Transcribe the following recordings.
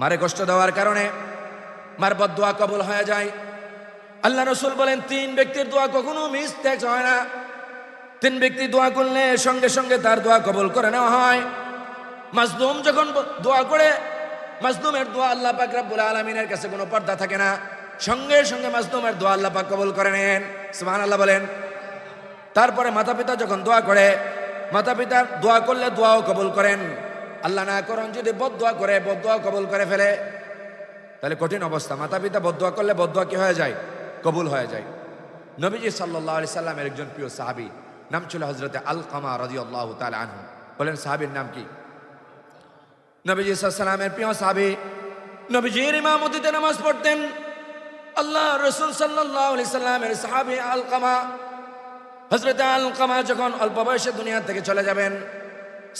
মারে কষ্ট দেওয়ার কারণে মার বদদুয়া কবুল হয়ে যায়। আল্লাহ রাসূল বলেন 3 ব্যক্তির দোয়া কখনো মিস্টেক হয় না। 3 ব্যক্তি দোয়া করলে সঙ্গে সঙ্গে তার দোয়া কবুল করে নেওয়া হয়। মাজলুম যখন দোয়া করে, মাজলুমের দোয়া আল্লাহ পাক রব্বুল আলামিনের কাছে কোনো পর্দা থাকে না, সঙ্গে সঙ্গে মাজলুমের দোয়া আল্লাহ পাক কবুল করে নেন। সুবহানাল্লাহ বলেন। তারপরে মাতা পিতা যখন দোয়া করে, মাতা পিতা দোয়া করলে দোয়াও কবুল করেন। আল্লাহ না করেন যদি বদদোয়া করে, বদদোয়া কবুল করে ফেলে, তাহলে কঠিন অবস্থা। মাতা পিতা বদদোয়া করলে বদদোয়া কি হয়ে যায়? কবুল হয়ে যায়। নবীজি সাল্লাল্লাহু আলাইহি সাল্লামের একজন প্রিয় সাহাবী, নাম ছিল হযরতে আলকামা রাদিয়াল্লাহু তাআলা আনহু। বলেন সাহাবীর নাম কি? নবীজি সাল্লাল্লাহু আলাইহি সাল্লামের প্রিয় সাহাবী, নবীজির ইমামতিতে নামাজ পড়তেন আল্লাহ রাসূল সাল্লাল্লাহু আলাইহি সাল্লামের সাহাবী আলকামা। হযরতে আলকামা যখন অল্প বয়সে দুনিয়া থেকে চলে যাবেন,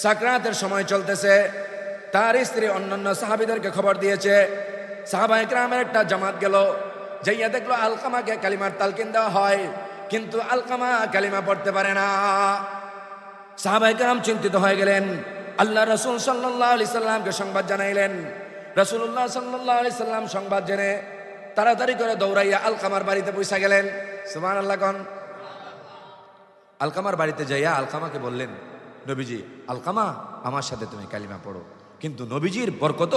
সাকরাতের সময় চলতেছে, তার স্ত্রী অন্যান্য সাহাবীদেরকে খবর দিয়েছে। সাহাবায়ে কেরামের একটা জামাত গেল, যাইয়া দেখলো আলকামাকে কালিমার তালকিন দেওয়া হয়, কিন্তু আলকামা কালিমা পড়তে পারে না। সাহাবায়ে কেরাম চিন্তিত হয়ে গেলেন, আল্লাহ রাসূল সাল্লাল্লাহু আলাইহি সাল্লামকে সংবাদ জানাইলেন। রাসূলুল্লাহ সাল্লাল্লাহু আলাইহি সাল্লাম সংবাদ জেনে তাড়াতাড়ি করে দৌড়াইয়া আলকামার বাড়িতে পৌঁছে গেলেন। সুবহানাল্লাহ কোন। আলকামার বাড়িতে যাইয়া আলকামাকে বললেন, নবীজি, আলকামা আমার সাথে তুমি কালিমা পড়ো। কিন্তু নবীজির বরকত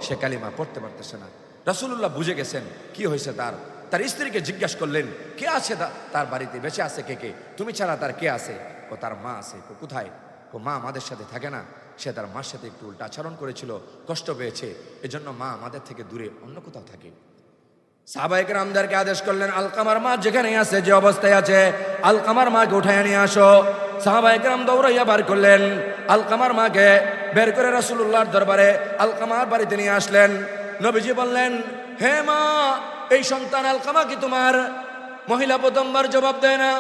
সে কালিমা পড়তে পারতেছে না। রাসূলুল্লাহ বুঝে গেছেন কি হয়েছে তার। তার স্ত্রীকে জিজ্ঞাসা করলেন, কে আছে তার বাড়িতে, বেঁচে আছে কে কে? তুমি ছাড়া তার কে আছে? ও তার মা আছে। কোথায়? ও মা আমাদের সাথে থাকে না, সে তার মার সাথে একটু উল্টা আচরণ করেছিল, কষ্ট পেয়েছে, এজন্য মা আমাদের থেকে দূরে অন্য কোথাও থাকে। সাহাবায়ে কেরামদেরকে আদেশ করলেন, আলকামার মা যেখানে আছে, যে অবস্থায় আছে, আলকামার মাকে উঠাইয়া নিয়ে আসো। সাহাবায়ে কেরাম দৌড়াইয়া বার করলেন আলকামার মাকে, বের করে রাসূলুল্লাহর দরবারে আলকামার বাড়িতে নিয়ে আসলেন। নবীজি বললেন, হে মা, এই সন্তান আলকামা কি তোমার? মহিলা প্রথমবার জবাব দেয় না।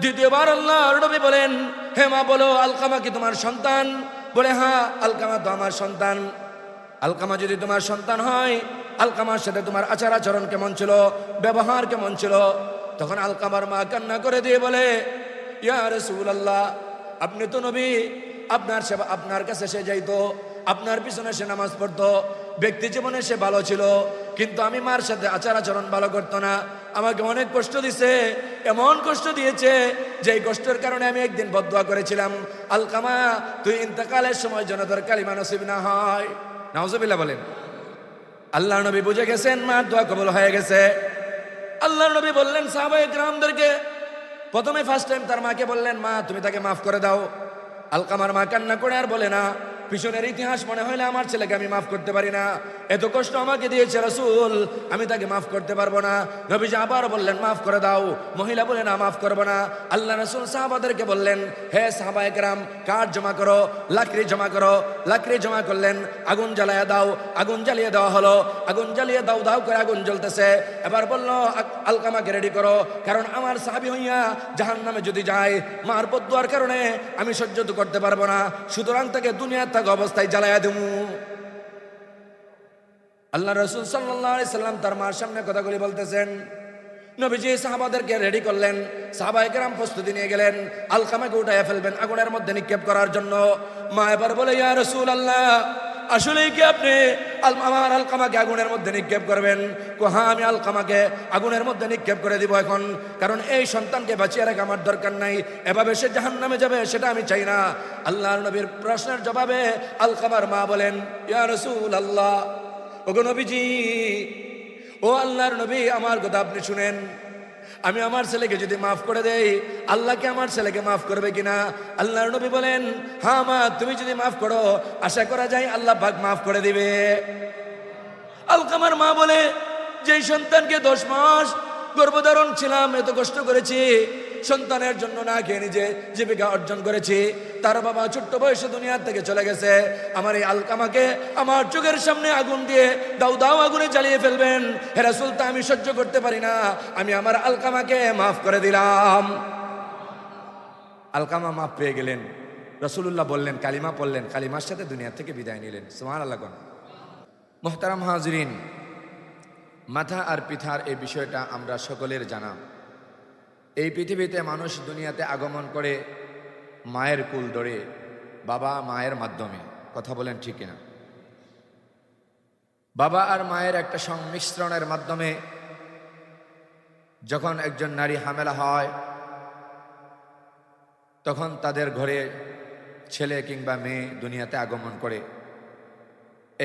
দ্বিতীয়বার আল্লাহর নবী বলেন, হে মা, বলো আলকামা কি তোমার সন্তান? বলে, হ্যাঁ, আলকামা তো আমার সন্তান। আলকামা যদি তোমার সন্তান হয়, আলকামার সাথে তোমার আচার আচরণ কেমন ছিল, ব্যবহার কেমন ছিল? তখন আলকামার মা কান্না করে দিয়ে বলে, ইয়া রাসূলুল্লাহ, আপনি তো নবী, আপনার সেবা, আপনার কাছে সে যাইতো, আপনার পিছনে সে নামাজ পড়তো, ব্যক্তি জীবনে সে ভালো ছিল, কিন্তু আমি মার সাথে আচার আচরণ ভালো করতো না, আমাকে অনেক কষ্ট দিছে, এমন কষ্ট দিয়েছে যেই কষ্টের কারণে আমি একদিন বদদোয়া করেছিলাম, আলকামা তুই ইন্তেকালের সময় যেন তোর কালিমা নসিব না হয়। নাউজুবিল্লাহ বলেন। আল্লাহ নবী বুঝে গেছেন মার দোয়া কবুল হয়ে গেছে। আল্লাহ নবী বললেন সাহাবায়ে কেরামদেরকে, প্রথমে ফার্স্ট টাইম তার মাকে বললেন, মা তুমি তাকে মাফ করে দাও। আলকামার মা কান্না করে আর বলে না, পিছনের ইতিহাস মনে হইলে আমার ছেলেকে আমি মাফ করতে পারি না, এত কষ্ট আমাকে দিয়েছে রাসূল, আমি তাকে মাফ করতে পারবো না। নবীজি আবার বললেন, মাফ করে দাও। মহিলা বলে, না, মাফ করবো না। আল্লাহ রাসূল সাহাবাদেরকে বললেন, হে সাহাবায়ে কেরাম, কাঠ জমা করো, লাকড়ি জমা করো। লাকড়ি জমা করলেন, আগুন জ্বালিয়ে দাও। আগুন জ্বালিয়ে দেওয়া হলো। আগুন জ্বালিয়ে দাও দাও করে আগুন জ্বলতেছে। এবার বললো, আলকামাকে রেডি করো, কারণ আমার সাহাবী হইয়া জাহান্নামে যদি যায়, মার বদদুয়ার কারণে আমি সহ্য করতে পারবো না, সুতরাং তাকে দুনিয়ার থাকা অবস্থায় জ্বালায়া দেবো। আল্লাহ রাসূল সাল্লাল্লাহু আলাইহি সাল্লাম তার মার সামনে কথাগুলি বলতেছেন। নবীজি সাহাবাদেরকে রেডি করলেন, সাহাবায়ে কেরাম প্রস্তুতি নিয়ে গেলেন, আলকামাকে উঠাইয়া ফেলবেন আগুনের মধ্যে নিক্ষেপ করার জন্য। মা এবার বলে, ইয়া রাসূলুল্লাহ, আসলেই কি আপনি আমার আলকামাকে আগুনের মধ্যে নিক্ষেপ করবেন? হ্যাঁ, আমি আলকামাকে আগুনের মধ্যে নিক্ষেপ করে দিব এখন, কারণ এই সন্তানকে বাঁচিয়ে রাখা আমার দরকার নাই, এভাবে সে জাহান্নামে যাবে সেটা আমি চাই না। আল্লাহর নবীর প্রশ্নের জবাবে আলকামার মা বলেন, ইয়া রাসূলুল্লাহ, ওগো নবীজি, ও আল্লাহর নবী, আমার কথা আপনি শুনেন, আমি আমার ছেলেকে যদি মাফ করে দেই, আল্লাহকে আমার ছেলেকে মাফ করবে কিনা? আল্লাহর নবী বলেন, হ্যাঁ মা, তুমি যদি মাফ করো, আশা করা যায় আল্লাহ পাক মাফ করে দিবে। আলকামার মা বলে, যেই সন্তানকে 10 মাস গর্ভধারণ ছিলাম, এত কষ্ট করেছি, সন্তানের জন্য না খেয়ে নিজে জীবিকা অর্জন করেছি, তার বাবা ছোট্ট বয়সে দুনিয়ার থেকে চলে গেছে, আমার এই আলকামাকে আমার চোখের সামনে আগুন দিয়ে দাও দাও আগুনে জ্বালিয়ে ফেলবেন, হে রাসূল, তা আমি সহ্য করতে পারি না, আমি আমার আলকামাকে মাফ করে দিলাম। আলকামা মাফ পেয়ে গেলেন। রাসূলুল্লাহ বললেন, কালিমা পড়লেন, কালিমার সাথে দুনিয়া থেকে বিদায় নিলেন। সুবহানাল্লাহ। মুহতারাম হাজিরিন, মাথা আর পিঠার এই বিষয়টা আমরা সকলের জানা। এই পৃথিবীতে মানুষ দুনিয়াতে আগমন করে মায়ের কুল ধরে, বাবা মায়ের মাধ্যমে। কথা বলেন ঠিক কিনা? বাবা আর মায়ের একটা সংমিশ্রণের মাধ্যমে যখন একজন নারী হামেলা হয়, তখন তাদের ঘরে ছেলে কিংবা মেয়ে দুনিয়াতে আগমন করে।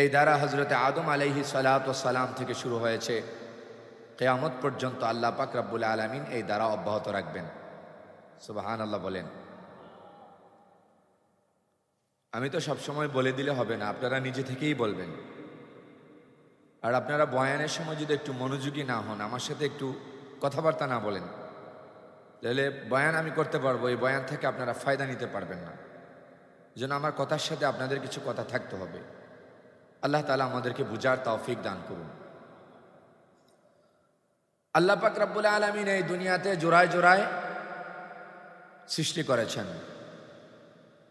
এই দ্বারা হযরতে আদম আলাইহিস সালাতু ওয়াস সালাম থেকে শুরু হয়েছে, কিয়ামত পর্যন্ত আল্লাহ পাক রব্বুল আলামিন এই দ্বারা অব্যাহত রাখবেন। সুবহানাল্লাহ বলেন। আমি তো সবসময় বলে দিলে হবে না, আপনারা নিজে থেকেই বলবেন। আর আপনারা বয়ানের সময় যদি একটু মনোযোগী না হন, আমার সাথে একটু কথাবার্তা না বলেন, তাহলে বয়ান আমি করতে পারবো, এই বয়ান থেকে আপনারা ফায়দা নিতে পারবেন না। যেন আমার কথার সাথে আপনাদের কিছু কথা থাকতে হবে। আল্লাহ তাআলা আমাদেরকে বুঝার তৌফিক দান করুন। আল্লাহ পাক রব্বুল আলামিন এই দুনিয়াতে জোড়ায় জোড়ায় সৃষ্টি করেছেন।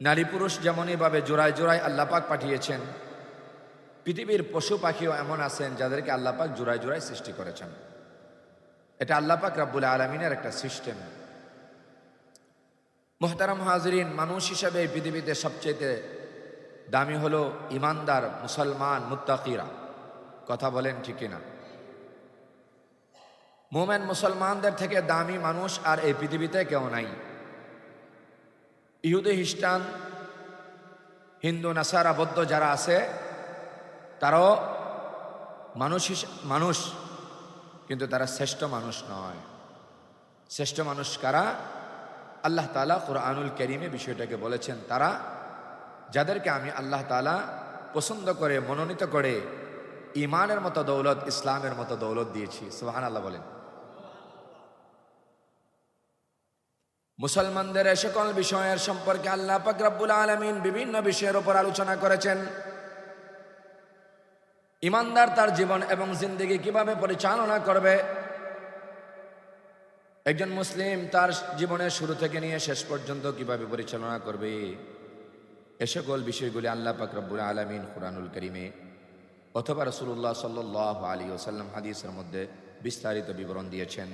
নারী পুরুষ যেমনইভাবে জোড়ায় জোড়ায় আল্লাহ পাক পাঠিয়েছেন, পৃথিবীর পশু পাখিও এমন আছেন যাদেরকে আল্লাহ পাক জোড়ায় জোড়ায় সৃষ্টি করেছেন। এটা আল্লাহ পাক রব্বুল আলামিনের একটা সিস্টেম। মুহতারাম হাজিরিন, মানুষ হিসাবে এই পৃথিবীতে সবচেয়ে দামি হলো ইমানদার মুসলমান মুত্তাকিরা। কথা বলেন ঠিক কিনা? মুমিন মুসলমানদের থেকে দামি মানুষ আর এই পৃথিবীতে কেউ নাই। ইহুদি খ্রিস্টান হিন্দু নাসারা বৌদ্ধ যারা আছে তারাও মানুষ, কিন্তু তারা শ্রেষ্ঠ মানুষ নয়। শ্রেষ্ঠ মানুষ কারা? আল্লাহ তাআলা কুরআনুল কারীমে বিষয়টাকে বলেছেন, তারা যাদেরকে আমি আল্লাহ তাআলা পছন্দ করে মনোনীত করে ঈমানের মতো দৌলত, ইসলামের মতো দৌলত দিয়েছি। সুবহানাল্লাহ বলেন। মুসলমানদের এই সকল বিষয়ের সম্পর্কে আল্লাহ পাক রব্বুল আলামিন বিভিন্ন বিষয়ের উপর আলোচনা করেছেন। ঈমানদার তার জীবন এবং জিন্দেগি কিভাবে পরিচালনা করবে, একজন মুসলিম তার জীবনের শুরু থেকে নিয়ে শেষ পর্যন্ত কিভাবে পরিচালনা করবে, এ সকল বিষয়গুলি আল্লাহ পাক রব্বুল আলামিন কুরআনুল কারীমে অথবা রাসূলুল্লাহ সাল্লাল্লাহু আলাইহি ওয়াসাল্লাম হাদিসের মধ্যে বিস্তারিত বিবরণ দিয়েছেন।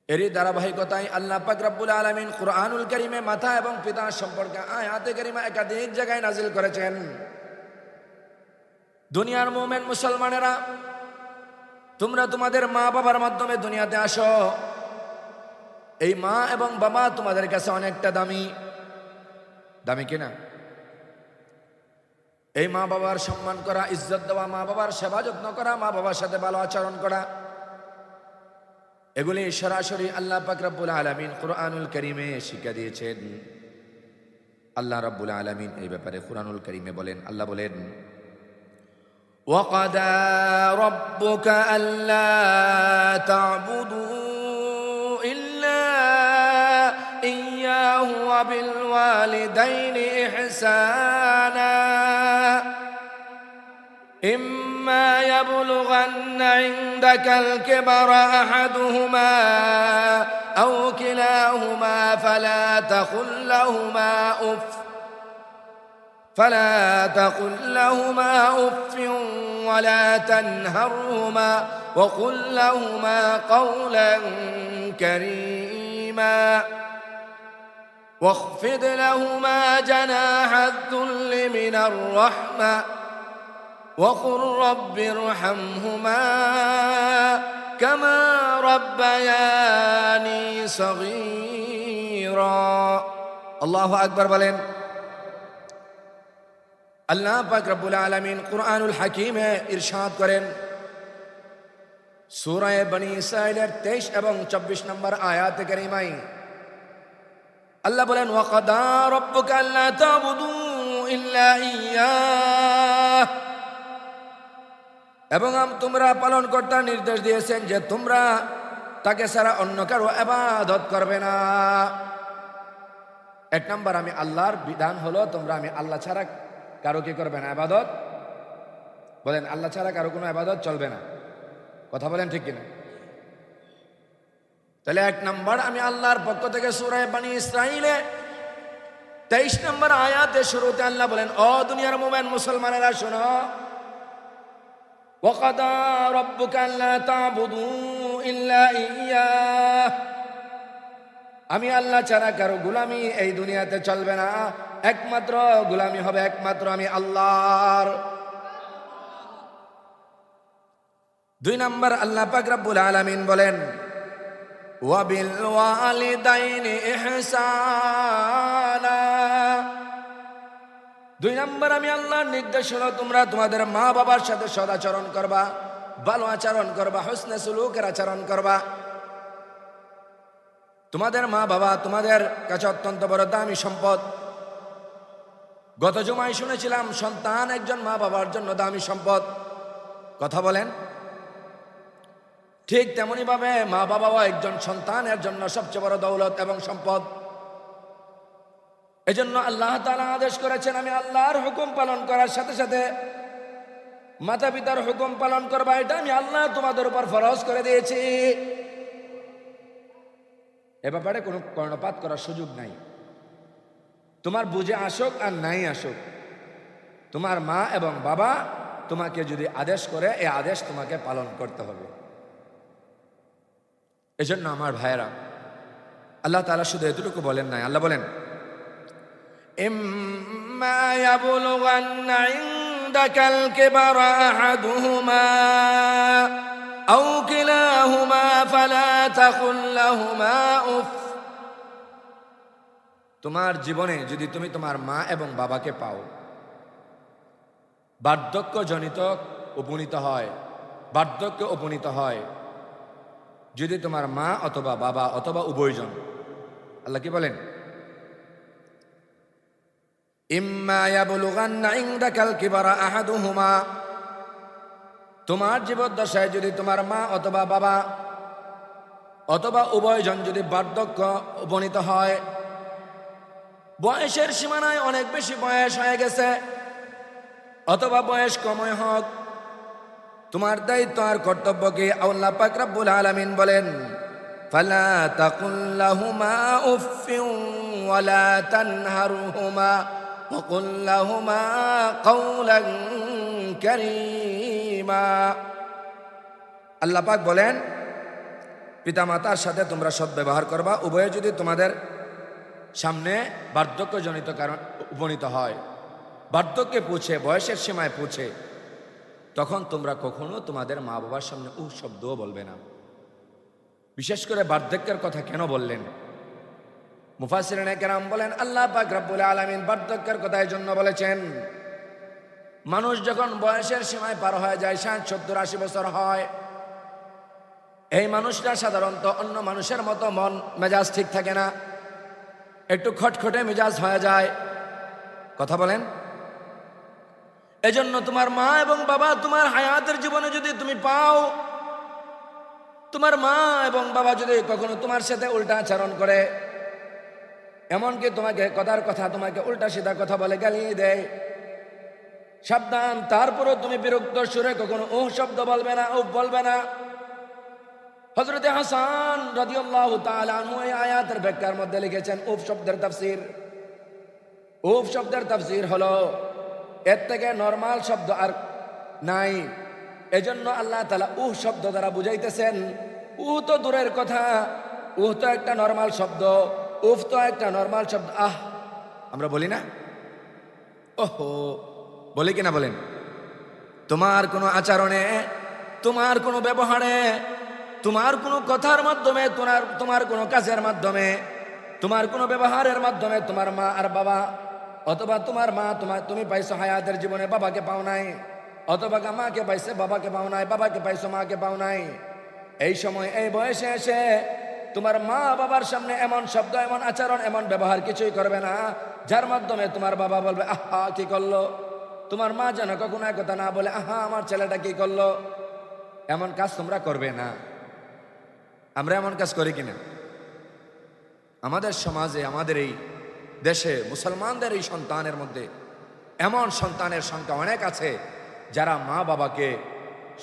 এরই ধারাবাহিকতায় আল্লাহ পাক রব্বুল আলামিন কুরআনুল কারীমে মাতা এবং পিতা সম্পর্কে আয়াতে কারিমা একাধিক জায়গায় নাজিল করেছেন। দুনিয়ার মুমিন মুসলমানেরা, তোমরা তোমাদের মা বাবার মাধ্যমে দুনিয়াতে আসো। এই মা এবং বাবা তোমাদের কাছে অনেকটা দামি। দামি কিনা? এই মা বাবার সম্মান করা, ইজ্জত দেওয়া, মা বাবার সেবা যত্ন করা, মা বাবার সাথে ভালো আচরণ করা, এগুলি সরাসরি আল্লাহ পাক রব্বুল আলামিন কুরআনুল কারীমে শিক্ষা দিয়েছেন। আল্লাহ রাব্বুল আলামিন এই ব্যাপারে কুরআনুল কারীমে বলেন, আল্লাহ বলেন, وَقَضَى رَبُّكَ أَلَّا تَعْبُدُوا إِلَّا إِيَّاهُ وَبِالْوَالِدَيْنِ إِحْسَانًا إِمَّا يَبْلُغَنَّ عِندَكَ الْكِبَرَ أَحَدُهُمَا أَوْ كِلَاهُمَا فلا تقل لهما أف ولا تنهرهما وقل لهما قولا كريما واخفض لهما جناح الذل من الرحمة وقل رب ارحمهما كما ربياني صغيرا। الله أكبر বলেন। আল্লাহ পাক রব্বুল আলামিন কুরআনুল হাকীমে ইরশাদ করেন, সূরা বনী ইসরাঈলের 23 এবং 24 নম্বর আয়াতে কারিমায় আল্লাহ বলেন, ওয়াকাদা রাব্বুকা আল্লা তা'বুদু ইল্লা ইয়্যাহ, এবং তোমরা পালনকর্তা নির্দেশ দিয়েছেন যে তোমরা তাকে ছাড়া অন্য কারো ইবাদত করবে না। এক নম্বর, আমি আল্লাহর বিধান হলো তোমরা আমি আল্লাহ ছাড়া কারো কি করবে না ইবাদত। বলেন, আল্লাহ ছাড়া কারো কোনো ইবাদত চলবে না। কথা বলেন ঠিক কিনা? তাহলে এক নম্বর, আমি আল্লাহর পক্ষ থেকে সূরা বনী ইসরাঈলে 23 নম্বর আয়াতে শুরুতে আল্লাহ বলেন, ও দুনিয়ার মুমিন মুসলমানেরা শোনো, ওয়াকাদা রাব্বুকা আল্লা তা'বুদু ইল্লা ইয়্যাহ, আমি আল্লাহ ছাড়া কারো গোলামি এই দুনিয়াতে চলবে না। একমাত্র গোলামি হবে একমাত্র আমি আল্লাহর। 2 নম্বর আল্লাহ পাক রব্বুল আলামিন বলেন ওয়াবিল ওয়ালিদাইনি ইহসানা। 2 নম্বর আমি আল্লাহর নির্দেশ হলো তোমরা তোমাদের মা বাবার সাথে সদাচরণ করবা, ভালো আচরণ করবা, হুসনে সুলুকের আচরণ করবা। তোমাদের মা বাবা তোমাদের কাছে অত্যন্ত বড় দামি সম্পদ। গত জুমায় শুনেছিলাম সন্তান একজন মা বাবার জন্য দামি সম্পদ। কথা বলেন। ঠিক তেমনি ভাবে মা বাবাও একজন সন্তানের জন্য সবচেয়ে বড় দৌলত এবং সম্পদ। এজন্য আল্লাহ তাআলা আদেশ করেছেন আমি আল্লাহর হুকুম পালন করার সাথে সাথে মাতা পিতার হুকুম পালন করবা, এটা আমি আল্লাহ তোমাদের উপর ফরজ করে দিয়েছি। এ ব্যাপারে কোনো কর্ণপাত করার সুযোগ নাই। তোমার বুঝে আসুক আর নাই আসুক, তোমার মা এবং বাবা তোমাকে যদি আদেশ করে এই আদেশ তোমাকে পালন করতে হবে। এজন্য আমার ভাইয়েরা, আল্লাহ তাআলা শুধু এতটুকু বলেন নাই, আল্লাহ বলেন ইম্মা ইয়াবলুগান্না ইনদাকাল কিবারা আহাদুহুমা আও কিলাহুমা ফালা তাকুল লাহুমা উফ। তোমার জীবনে যদি তুমি তোমার মা এবং বাবাকে পাও, বার্ধক্যজনিত উপনীত হয়, বার্ধক্য উপনীত হয়, যদি তোমার মা অথবা বাবা অথবা উভয়জন, আল্লাহ কি বলেন ইম্মা ইয়াবলুগান্না ইনদাকাল কিবারা আহাদুহুমা, তোমার জীবদ্দশায় যদি তোমার মা অথবা বাবা অথবা উভয়জন যদি বার্ধক্য উপনীত হয়, বয়সের সীমানায় অনেক বেশি বয়স হয়ে গেছে অথবা বয়স কমই হোক, তোমার দায়িত্ব আর কর্তব্য কি? আল্লাহ পাক রব্বুল আলামিন বলেন ফালা তাকুল লাহুমা উফফিন ওয়ালা তানহারহুমা ওয়া কুল লাহুমা কাওলান কারীমা। আল্লাহ পাক বলেন পিতামাতার সাথে তোমরা সদ্ব্যবহার করবা, উভয়ে যদি তোমাদের সামনে বার্ধক্যজনিত কারণ উপনীত হয়, বার্ধক্যে পৌঁছে, বয়সের সীমায় পৌঁছে, তখন তোমরা কখনো তোমাদের মা বাবার সামনে শব্দও বলবে না। বিশেষ করে বার্ধক্যের কথা কেন বললেন? মুফাসসিরিনে কেরাম বলেন আল্লাহ পাক রব্বুল আলামিন বার্ধক্যের কথা এই জন্য বলেছেন, মানুষ যখন বয়সের সীমায় পার হয়ে যায়, 60, 70, 80 বছর হয়, এই মানুষটা সাধারণত অন্য মানুষের মতো মন মেজাজ ঠিক থাকে না, একটু খটখটে মেজাজ হয়ে যায়। কথা বলেন। এজন্য তোমার মা এবং বাবা তোমার হায়াতের জীবনে যদি তুমি পাও, তোমার মা এবং বাবা যদি কখনো তোমার সাথে উল্টা আচরণ করে, এমনকি তোমাকে কথার কথা তোমাকে উল্টা সিধা কথা বলে গালি দেয়, সাবধান, তারপরও তুমি বিরক্ত সুরে কখনো শব্দ বলবে না, বলবে না। হযরতে হাসান রাদিয়াল্লাহু তাআলা আনহু এই আয়াতের ব্যাখ্যার মধ্যে লিখেছেন উফ শব্দের তাফসীর। উফ শব্দের তাফসীর হলো এর থেকে নরমাল শব্দ আর নাই। এজন্য আল্লাহ তাআলা শব্দ দ্বারা বুঝাইতেছেন তো দূরের কথা, তো একটা নরমাল শব্দ, উফ তো একটা নরমাল শব্দ। আমরা বলি না ওহো, বলি কিনা বলেন? তোমার কোনো আচরণে, তোমার কোনো ব্যবহারে, তোমার কোনো কথার মাধ্যমে, তোমার কোনো কাজের মাধ্যমে, তোমার কোনো ব্যবহারের মাধ্যমে তোমার মা আর বাবা অথবা তোমার মা তুমি পাইছো হায়াতের জীবনে, বাবাকে পাও নাই, অথবা মাকে পাইছে বাবাকে পাও নাই, বাবাকে পাইছো মাকে পাও নাই। এই সময় এই বয়সে এসে তোমার মা বাবার সামনে এমন শব্দ, এমন আচরণ, এমন ব্যবহার কিছুই করবে না যার মাধ্যমে তোমার বাবা বলবে আহা কি করলো, তোমার মা যেন কখনো এক কথা না বলে আহা আমার ছেলেটা কি করলো। এমন কাজ তোমরা করবে না। আমরা এমন কাজ করি কিনা? আমাদের সমাজে, আমাদের এই দেশে, মুসলমানদের এই সন্তানের মধ্যে এমন সন্তানের সংখ্যা অনেক আছে যারা মা বাবাকে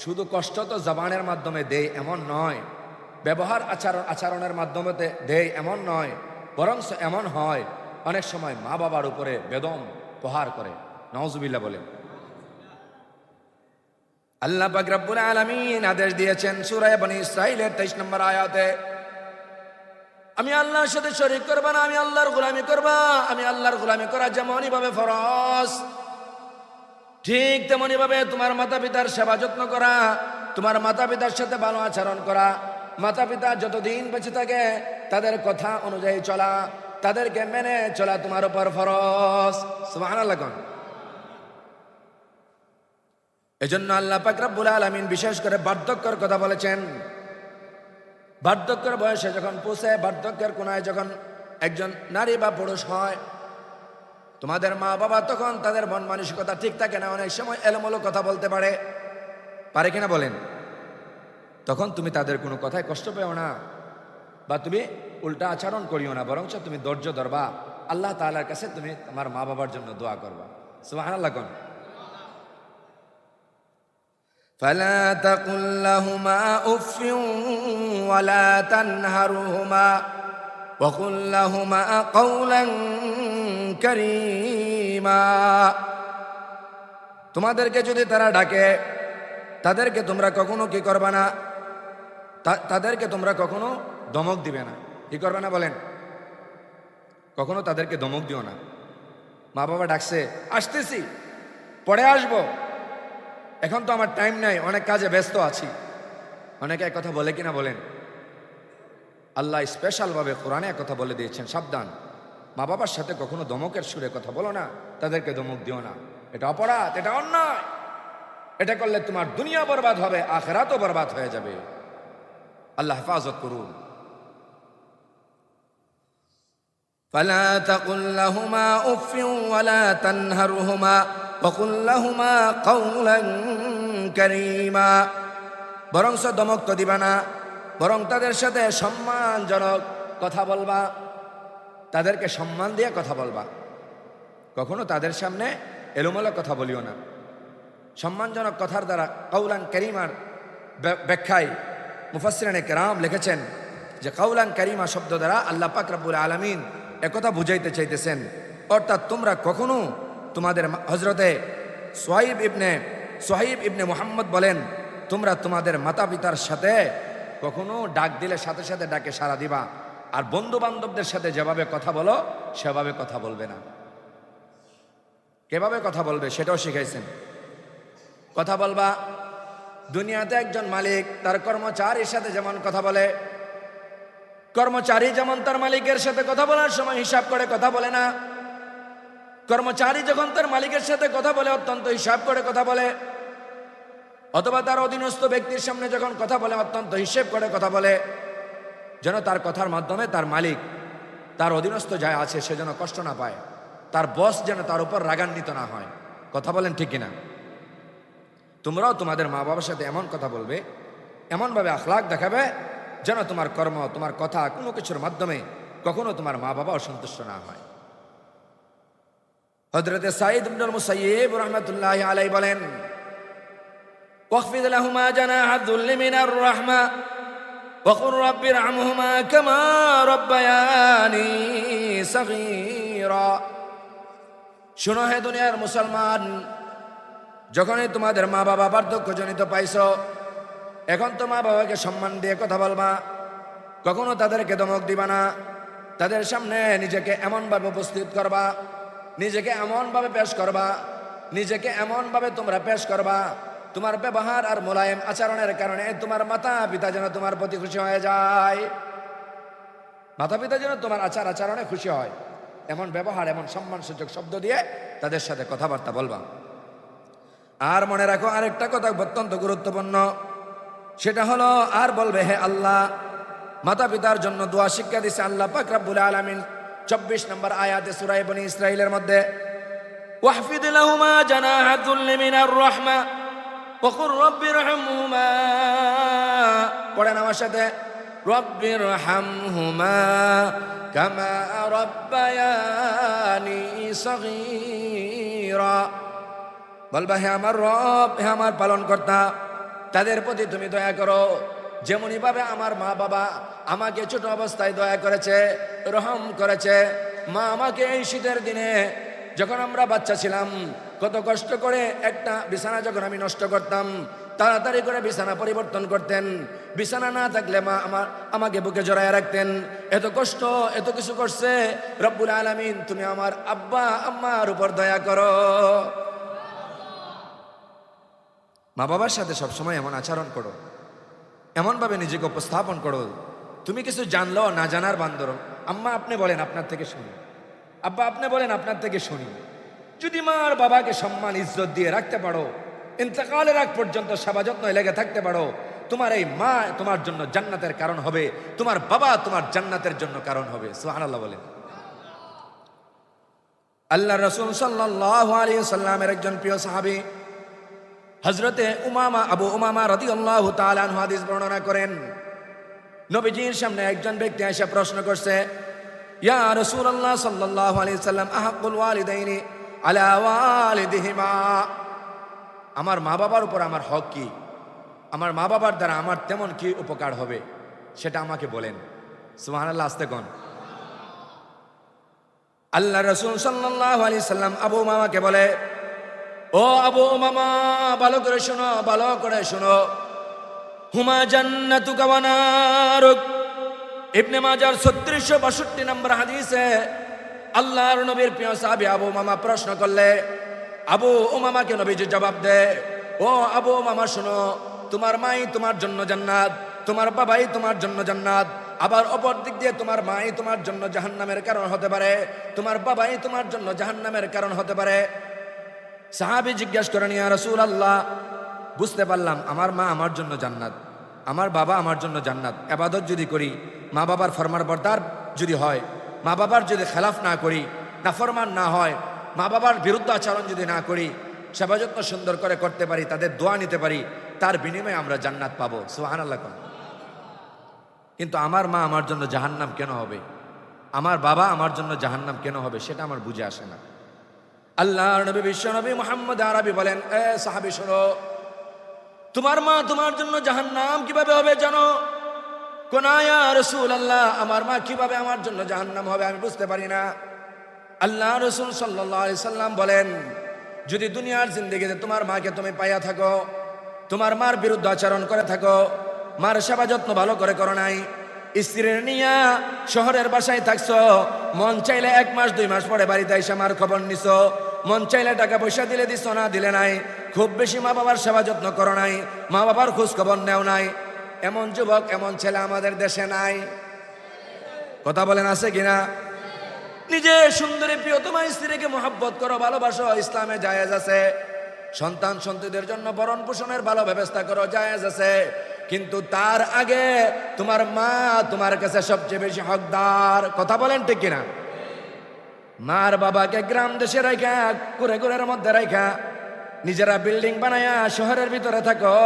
শুধু কষ্ট তো জবানের মাধ্যমে দেয় এমন নয়, ব্যবহার আচরণের মাধ্যমে দেয় এমন নয়, বরং এমন হয় অনেক সময় মা বাবার উপরে বেদম প্রহার করে। নাউজুবিল্লাহ বলেন। আল্লাহ পাক রব্বুল আলামিন আদেশ দিয়েছেন সূরা বনী ইসরাঈলের 23 নম্বর আয়াতে, আমি আল্লাহর সাথে শরীক করবা না, আমি আল্লাহর গোলামি করবা। আমি আল্লাহর গোলামি করা যেমনই ভাবে ফরজ, ঠিক তেমনি ভাবে তোমার মাতা পিতার সেবা যত্ন করা, তোমার মাতা পিতার সাথে ভালো আচরণ করা, মাতা পিতা যতদিন বেঁচে থাকে তাদের কথা অনুযায়ী চলা, তাদেরকে মেনে চলা তোমার উপর ফরজ। সুবহানাল্লাহ। এজন্য আল্লাহ পাক রব্বুল আলামিন বিশেষ করে বার্ধক্যের কথা বলেছেন। বার্ধক্যের বয়সে যখন পৌঁছে, বার্ধক্যের কোনায় যখন একজন নারী বা পুরুষ হয়, তোমাদের মা বাবা তখন তাদের মন মানসিকতা ঠিক থাকে না, অনেক সময় এলোমেলো কথা বলতে পারে কিনা বলেন? তখন তুমি তাদের কোনো কথায় কষ্ট পেও না, বা তুমি উল্টা আচরণ করিও না, বরঞ্চ তুমি ধৈর্য ধরবা, আল্লাহ তাআলার কাছে তুমি তোমার মা বাবার জন্য দোয়া করবা। সুবহানাল্লাহ। কোন ফালা তাকুল লাহুমা উফিউ ওয়ালা তানহারহুমা ওয়া কুল লাহুমা কাওলান কারীমা। তোমাদেরকে যদি তারা ডাকে, তাদেরকে তোমরা কখনো কি করবে না, তাদেরকে তোমরা কখনো ধমক দিবে না। কি করবে না বলেন? কখনো তাদেরকে ধমক দিও না। মা বাবা ডাকছে, আসতেছি, পরে আসবো, এখন তো আমার টাইম নাই, অনেক কাজে ব্যস্ত আছি, অনেকে এক কথা বলে কিনা বলেন? আল্লাহ স্পেশালভাবে কোরআনে এক কথা বলে দিয়েছেন, সাবধান, মা বাবার সাথে কখনো ধমকের সুরে কথা বলো না, তাদেরকে ধমক দিও না। এটা অপরাধ, এটা অন্যায়। এটা করলে তোমার দুনিয়া বরবাদ হবে, আখিরাতও বরবাদ হয়ে যাবে। আল্লাহ হেফাজত করুন। ফালা তাকুল লাহুমা উফিউ ওয়ালা তানহারহুমা ওয়া কুল লাহুমা কাওলান কারীমা। বরংস ধমক তো দিবা না, বরং তাদের সাথে সম্মানজনক কথা বলবা, তাদেরকে সম্মান দিয়ে কথা বলবা। কখনো তাদের সামনে এলোমেলো কথা বলিও না। সম্মানজনক কথার দ্বারা কাওলান কারীমার ব্যাখ্যায় মুফাসসিরিনে কেরাম লিখেছেন যে কাওলান কারীমা শব্দ দ্বারা আল্লাহ পাক রব্বুল আলামিন একথা বুঝাইতে চাইতেছেন, অর্থাৎ তোমরা কখনো তোমাদের হযরতে সোহাইব ইবনে মুহাম্মদ বলেন, তোমরা তোমাদের মাতা পিতার সাথে কখনো ডাক দিলে সাথে সাথে ডাকে সাড়া দিবা, আর বন্ধু বান্ধবদের সাথে যেভাবে কথা বলো সেভাবে কথা বলবে না। কিভাবে কথা বলবে সেটাও শিখাইছেন। কথা বলবা, দুনিয়াতে একজন মালিক তার কর্মচারীর সাথে যেমন কথা বলে, কর্মচারী যেমন তার মালিকের সাথে কথা বলার সময় হিসাব করে কথা বলে না, কর্মচারী যখন তার মালিকের সাথে কথা বলে অত্যন্ত হিসাব করে কথা বলে, অথবা তার অধীনস্থ ব্যক্তির সামনে যখন কথা বলে অত্যন্ত হিসেব করে কথা বলে, যেন তার কথার মাধ্যমে তার মালিক, তার অধীনস্থ যা আছে সে যেন কষ্ট না পায়, তার বস যেন তার উপর রাগান্বিত না হয়। কথা বলেন ঠিক কিনা? তোমরাও তোমাদের মা বাবার সাথে এমন কথা বলবে, এমনভাবে আখলাক দেখাবে যেন তোমার কর্ম, তোমার কথা, কোনো কিছুর মাধ্যমে কখনো তোমার মা বাবা অসন্তুষ্ট না হয়। হযরতে সাঈদ ইবনুল মুসাইয়্যিব রাহমাতুল্লাহি আলাইহি বলেন, ওয়াখফিদ লাহুমা জানাহা যুল্লি মিনার রাহমা ওয়া কুর রাব্বিরহামহুমা কামা রাব্বায়ানি সগীরা। শুনো হে দুনিয়ার মুসলমান, যখনই তোমাদের মা বাবা বার্ধক্যজনিত পাইছো, এখন তো মা বাবাকে সম্মান দিয়ে কথা বলবা, কখনো তাদেরকে ধমক দিবা না। তাদের সামনে নিজেকে এমনভাবে উপস্থিত করবা, নিজেকে এমনভাবে পেশ করবা, নিজেকে এমনভাবে তোমরা পেশ করবা, তোমার ব্যবহার আর মোলায়েম আচরণের কারণে তোমার মাতা পিতা যেন তোমার প্রতি খুশি হয়ে যায়। মাতা পিতা যেন তোমার আচরণে খুশি হয়, এমন ব্যবহার, এমন সম্মানসূচক শব্দ দিয়ে তাদের সাথে কথাবার্তা বলবা। আর মনে রাখো আরেকটা কথা অত্যন্ত গুরুত্বপূর্ণ, সেটা হলো আর বলবে, হে আল্লাহ, মাতা পিতার জন্য দোয়া শিক্ষা দিছে আল্লাহ পাক রব্বুল আলামিন 24 নম্বর আয়াতে সূরা বনী ইসরাঈলের মধ্যে, ওয়াহফিদ লাহুমা জানাহা যুল্লি মিনার রাহমা ওয়া কুর রাব্বিরহামহুমা। পড়েন আমার সাথে, রাব্বিরহামহুমা কামা রাব্বায়ানি সগীরা। বলবা, হে আমার রব, হে আমার পালনকর্তা, তাদের প্রতি তুমি দয়া করো, যেমনই ভাবে আমার মা বাবা আমাকে ছোট অবস্থায় দয়া করেছে, রহম করেছে। মা আমাকে এই শীতের দিনে যখন আমরা বাচ্চা ছিলাম কত কষ্ট করে একটা বিছানা যখন আমি নষ্ট করতাম, তাড়াতাড়ি করে বিছানা পরিবর্তন করতেন, বিছানা না থাকলে মা আমাকে বুকে জড়ায় রাখতেন। এত কষ্ট, এত কিছু করছে রব্বুল আলামিন, তুমি আমার আব্বা আম্মার উপর দয়া করো। মা বাবার সাথে সবসময় এমন আচরণ করো, এমনভাবে নিজেকে উপস্থাপন করো তুমি কিছু জানলেও না জানার বান্দর। আম্মা আপনি বলেন আপনার থেকে শুনি, আব্বা আপনি বলেন আপনার থেকে শুনি। যদি মার বাবাকে সম্মান ইজ্জত দিয়ে রাখতে পারো, ইন্তেকালের আগ পর্যন্ত সেবা যত্ন লেগে থাকতে পারো, তোমার এই মা তোমার জন্য জান্নাতের কারণ হবে, তোমার বাবা তোমার জান্নাতের জন্য কারণ হবে। সুবহানাল্লাহ বলেন। আল্লাহ রাসূল সাল্লাল্লাহু আলাইহি ওয়াসাল্লামের একজন প্রিয় সাহাবী হযরতে উমামা, আবু উমামা রাদিয়াল্লাহু তাআলা আনহু হাদিস বর্ণনা করেন, নবীজির সামনে একজন ব্যক্তি এসে প্রশ্ন করছে, ইয়া রাসূলুল্লাহ সাল্লাল্লাহু আলাইহি ওয়াসাল্লাম আহাক্কুল ওয়ালিদাইনি আলা ওয়ালিদিহিমা, আমার মা বাবার উপর আমার হক কি, আমার মা বাবার দ্বারা আমার তেমন কি উপকার হবে সেটা আমাকে বলেন। সুবহানাল্লাহ, আস্তে কোন। আল্লাহ রাসূল সাল্লাল্লাহু আলাইহি সাল্লাম আবু উমামাকে বলে, ও আবু উমামা ভালো করে শোনো, ভালো করে শোনো, হুমা জান্নাতুকা ওয়া নারুক। ইবনে মাজার 3662 নম্বর হাদিসে আল্লাহর নবীর প্রিয় সাহাবী আবু উমামা প্রশ্ন করলে আবু উমামাকে নবীজি জবাব দেয়, ও আবু উমামা শোনো, তোমার মাই তোমার জন্য জান্নাত, তোমার বাবাই তোমার জন্য জান্নাত, আবার অপর দিক দিয়ে তোমার মাই তোমার জন্য জাহান্নামের কারণ হতে পারে, তোমার বাবাই তোমার জন্য জাহান্নামের কারণ হতে পারে। সাহাবী জিজ্ঞাসা করেন, ইয়া রাসূলুল্লাহ, বুঝতে পারলাম আমার মা আমার জন্য জান্নাত, আমার বাবা আমার জন্য জান্নাত। ইবাদত যদি করি, মা বাবার ফরমানবরদার যদি হয়, মা বাবার যদি খেলাফ না করি, নাফরমান না হয়, মা বাবার বিরুদ্ধে আচরণ যদি না করি, সেবা যত্ন সুন্দর করে করতে পারি, তাদের দোয়া নিতে পারি, তার বিনিময়ে আমরা জান্নাত পাবো। সুবহানাল্লাহ। কিন্তু আমার মা আমার জন্য জাহান্নাম কেন হবে, আমার বাবা আমার জন্য জাহান্নাম কেন হবে, সেটা আমার বুঝে আসে না। আল্লাহর নবী বিশ্ব নবী মুহাম্মদ আরবি বলেন, এ সাহাবী শোনো, তোমার মা তোমার জন্য জাহান্নাম কিভাবে হবে জানো? কোন ইয়া রাসূলুল্লাহ, আমার মা কিভাবে আমার জন্য জাহান্নাম হবে আমি বুঝতে পারি না। আল্লাহ রাসূল সাল্লাল্লাহু আলাইহি সাল্লাম বলেন, যদি দুনিয়ার জিন্দেগিতে তোমার মাকে তুমি পাইয়া থাকো, তোমার মার বিরুদ্ধে আচরণ করে থাকো, মার সেবা যত্ন ভালো করে করো নাই, স্ত্রীর নিয়া শহরের বাসায় থাকছো, মন চাইলে 1 মাস 2 মাস পরে বাড়িতে এসে মার খবর নিছো, মন চাইলে টাকা পয়সা দিলে দিছো, না দিলে নাই, খুব বেশি মা বাবার সেবা যত্ন করো নাই, মা বাবার খোঁজ খবর নেও নাই, এমন যুবক এমন ছেলে আমাদের দেশে নাই। কথা বলেন, আছে কিনা? নিজে সুন্দরী প্রিয়তমা স্ত্রীকে মহব্বত করো, ভালোবাসো, ইসলামে জায়েজ আছে। সন্তান সন্ততিদের জন্য ভরণ পোষণের ভালো ব্যবস্থা করো, জায়েজ আছে। কিন্তু তার আগে তোমার মা তোমার কাছে সবচেয়ে বেশি হকদার। কথা বলেন ঠিক কিনা? মার বাবাকে গ্রাম দেশে রাখা, কুড়ে কুড়ের মধ্যে রাখা, নিজেরা বিল্ডিং বানায়া শহরের ভিতরে থাকো,